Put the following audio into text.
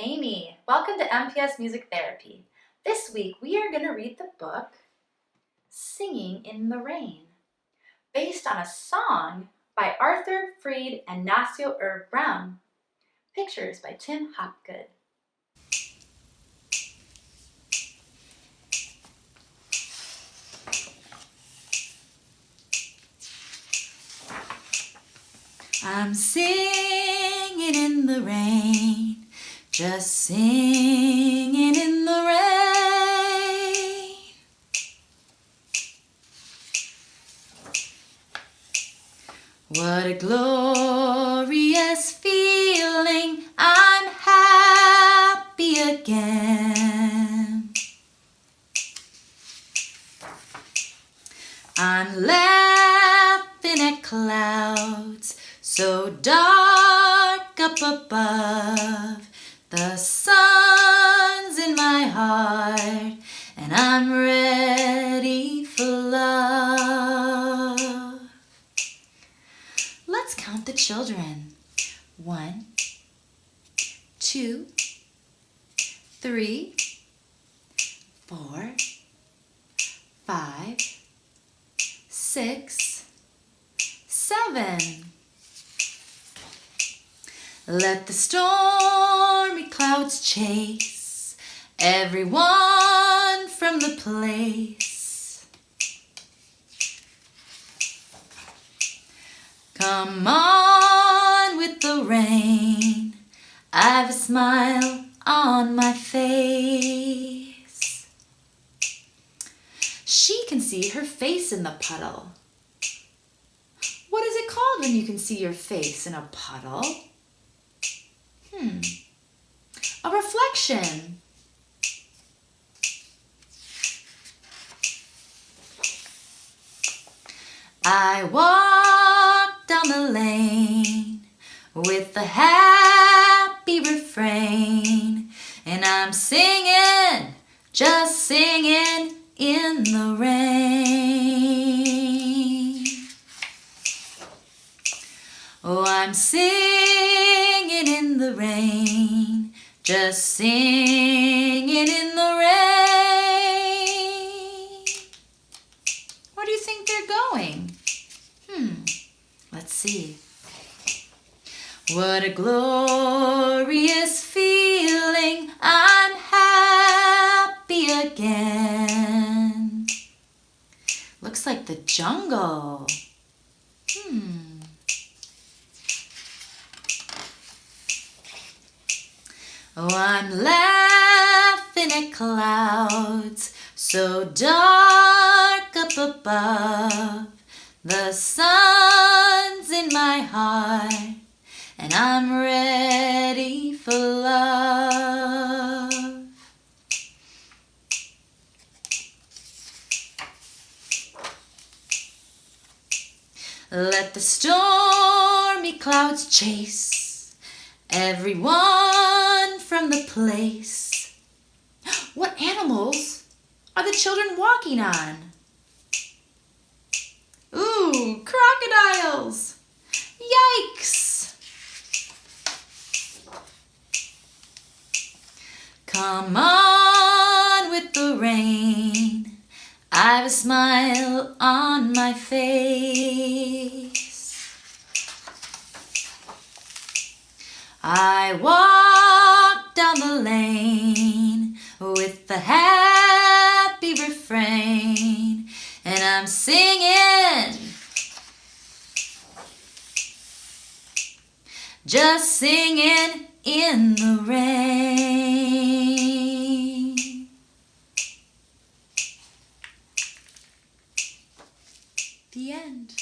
Amy. Welcome to MPS Music Therapy. This week we are going to read the book Singing in the Rain, based on a song by Arthur Freed and Nacio Brown. Pictures by Tim Hopgood. I'm singing in the rain, just singing in the rain. What a glorious feeling, I'm happy again. I'm laughing at clouds so dark up above. The sun's in my heart and I'm ready for love. Let's count the children. 1, 2, 3, 4, 5, 6, 7. Let the stormy clouds chase everyone from the place. Come on with the rain, I've a smile on my face. She can see her face in the puddle. What is it called when you can see your face in a puddle? A reflection. I walk down the lane with a happy refrain, and I'm singing, just singing in the rain. Oh, I'm singing in the rain, just singing in the rain. Where do you think they're going? Let's see. What a glorious feeling, I'm happy again. Looks like the jungle. Oh, I'm laughing at clouds so dark up above. The sun's in my heart and I'm ready for love. Let the stormy clouds chase everyone from the place. What animals are the children walking on? Ooh, crocodiles! Yikes! Come on with the rain, I've a smile on my face. I walk down the lane with the happy refrain, and I'm singing, just singing in the rain. The end.